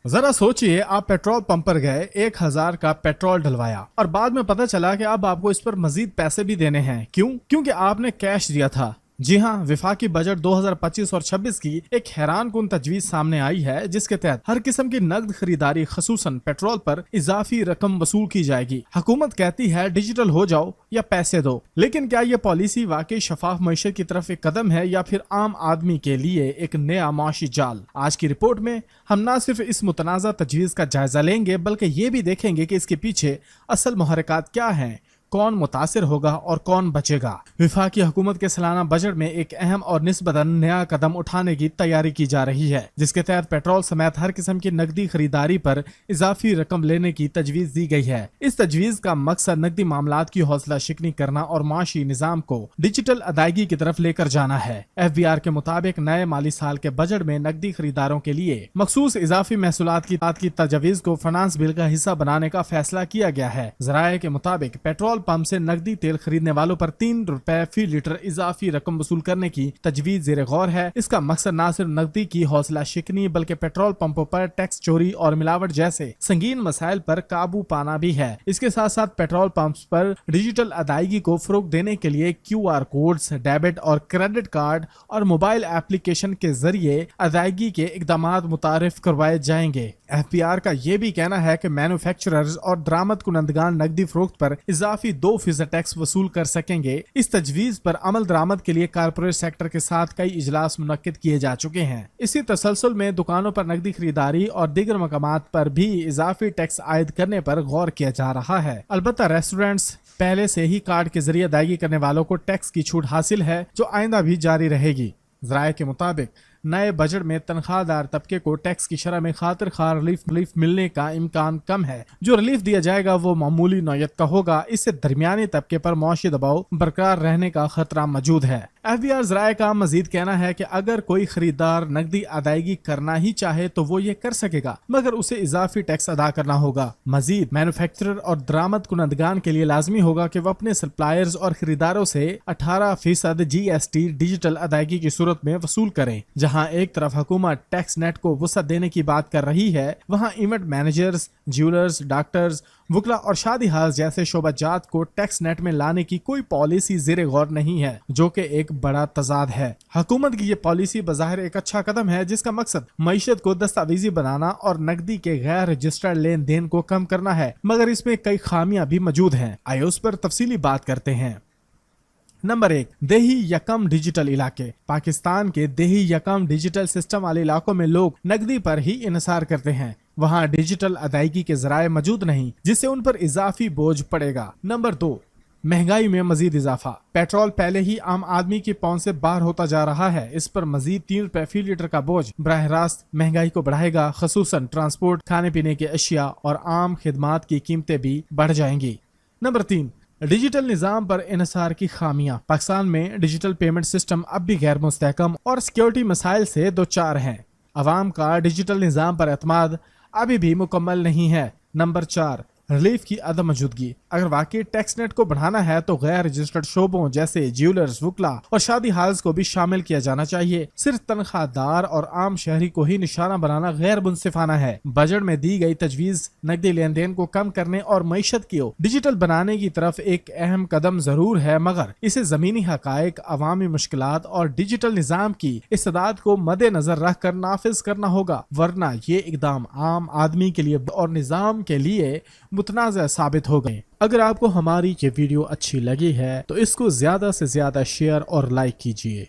जरा सोचिए, आप पेट्रोल पंप पर गए, 1000 का पेट्रोल डलवाया और बाद में पता चला कि अब आपको इस पर मजीद पैसे भी देने हैं। क्यों? क्योंकि आपने कैश दिया था। जी हाँ, विफाकी बजट 2025 और 26 की एक हैरान कुन तजवीज सामने आई है, जिसके तहत हर किस्म की नकद खरीदारी खसूसन पेट्रोल पर इजाफी रकम वसूल की जाएगी। हुकूमत कहती है डिजिटल हो जाओ या पैसे दो, लेकिन क्या ये पॉलिसी वाकई शफाफ मईशत की तरफ एक कदम है या फिर आम आदमी के लिए एक नया माशी जाल? आज की रिपोर्ट में हम न सिर्फ इस मुतनाज़ा तजवीज का जायजा लेंगे, बल्कि ये भी देखेंगे कि इसके पीछे असल मुहर्रिकात क्या हैं, कौन मुतासिर होगा और कौन बचेगा। विफाकी हुकूमत के सालाना बजट में एक अहम और निस्बतन नया कदम उठाने की तैयारी की जा रही है, जिसके तहत पेट्रोल समेत हर किस्म की नकदी खरीदारी पर इजाफी रकम लेने की तजवीज दी गई है। इस तजवीज का मकसद नकदी मामलात की हौसला शिकनी करना और माशी निजाम को डिजिटल अदायगी की तरफ लेकर जाना है। FBR के मुताबिक नए माली साल के बजट में नकदी खरीदारों के लिए मखसूस इजाफी महसूलात की तजवीज को फाइनेंस बिल का हिस्सा बनाने का फैसला किया गया है। जराये के मुताबिक पेट्रोल पंप से नकदी तेल खरीदने वालों पर 3 रुपए फी लीटर इजाफी रकम वसूल करने की तजवीज ज़ेरे गौर है। इसका मकसद न सिर्फ नकदी की हौसला शिकनी बल्कि पेट्रोल पंपों पर टैक्स चोरी और मिलावट जैसे संगीन मसाइल पर काबू पाना भी है। इसके साथ साथ पेट्रोल पंप्स पर डिजिटल अदायगी को फरोग देने के लिए QR कोड्स, डेबिट और क्रेडिट कार्ड और मोबाइल एप्लीकेशन के जरिए अदायगी के इकदामात मुतारिफ करवाए जाएंगे। FBR का ये भी कहना है कि मैन्युफैक्चरर्स और दरामद कुनंदगान नकदी फरोख्त पर इजाफी 2% टैक्स वसूल कर सकेंगे। इस तजवीज पर अमल दरामद के लिए कारपोरेट सेक्टर के साथ कई इजलास मुनक्किद किए जा चुके हैं। इसी तसलसल में दुकानों पर नकदी खरीदारी और दीगर मकामात पर भी इजाफी टैक्स आयद करने पर गौर किया जा रहा है। अलबत्ता रेस्टोरेंट्स पहले से ही कार्ड के जरिए अदायगी करने वालों को टैक्स की छूट हासिल है, जो आइंदा भी जारी रहेगी। ज़राए के मुताबिक नए बजट में तनख्वाहदार तबके को टैक्स की शरह में खातिर खा रिलीफ मिलने का इम्कान कम है। जो रिलीफ दिया जाएगा वो मामूली नौयत का होगा। इससे दरमियानी तबके पर मौशी दबाव बरकरार रहने का खतरा मौजूद है। FBR ज़राए का मजीद कहना है कि अगर कोई खरीदार नकदी अदायगी करना ही चाहे तो वो ये कर सकेगा, मगर उसे इजाफी टैक्स अदा करना होगा। मजीद मैन्युफैक्चरर और दरामद कुनंदगान के लिए लाजमी होगा कि वो अपने सप्लायर्स और खरीदारों से 18% GST डिजिटल अदायगी की सूरत में वसूल करें। जहाँ एक तरफ हुकूमत टैक्स नेट को वसअत देने की बात कर रही है, वहाँ इवेंट मैनेजर्स, ज्वेलर्स, डॉक्टर्स, वकला और शादी हाउस जैसे शोबाजात को टैक्स नेट में लाने की कोई पॉलिसी ज़ेरे गौर नहीं है, जो कि एक बड़ा तजाद है। हुकूमत की ये पॉलिसी बज़ाहिर एक अच्छा कदम है, जिसका मकसद मईशत को दस्तावेजी बनाना और नकदी के गैर रजिस्टर्ड लेन देन को कम करना है, मगर इसमें कई खामियां भी मौजूद हैं। आइए उस पर तफसीली बात करते हैं। नंबर 1, देही या कम डिजिटल इलाके। पाकिस्तान के देही या कम डिजिटल सिस्टम वाले इलाकों में लोग नकदी पर ही इन्हिसार करते हैं। वहाँ डिजिटल अदायगी के जराये मौजूद नहीं, जिससे उन पर इजाफी बोझ पड़ेगा। नंबर 2, महंगाई में मजीद इजाफा। पेट्रोल पहले ही आम आदमी की पहुंच से बाहर होता जा रहा है। इस पर मजीद 3 रुपए फी लीटर का बोझ बराह रास्त महंगाई को बढ़ाएगा। खसूसन ट्रांसपोर्ट, खाने पीने की अशिया और आम खिदमात की कीमतें भी बढ़ जाएंगी। नंबर 3, डिजिटल निजाम पर इन्हिसार की खामियां। पाकिस्तान में डिजिटल पेमेंट सिस्टम अब भी गैर मुस्तहकम और सिक्योरिटी मसाइल से दो चार हैं। अवाम का डिजिटल निजाम पर एतमाद अभी भी मुकम्मल नहीं है। नंबर 4, रिलीफ की अदम मौजूदगी। अगर वाकई टैक्स नेट को बढ़ाना है तो गैर रजिस्टर्ड शोबों जैसे ज्वेलर्स, वकला और शादी हाल्स को भी शामिल किया जाना चाहिए। सिर्फ तनख्वाहदार और आम शहरी को ही निशाना बनाना गैर मुनसिफाना है। बजट में दी गई तजवीज नकदी लेन देन को कम करने और मईशत को डिजिटल बनाने की तरफ एक अहम कदम जरूर है, मगर इसे जमीनी हकायक, अवामी मुश्किलात और डिजिटल निजाम की इस्तेदाद को मद्देनजर रख कर नाफिज करना होगा, वरना ये इकदाम आम आदमी के लिए और निजाम के लिए मुतनाज़ा साबित हो गए। अगर आपको हमारी ये वीडियो अच्छी लगी है तो इसको ज्यादा से ज्यादा शेयर और लाइक कीजिए।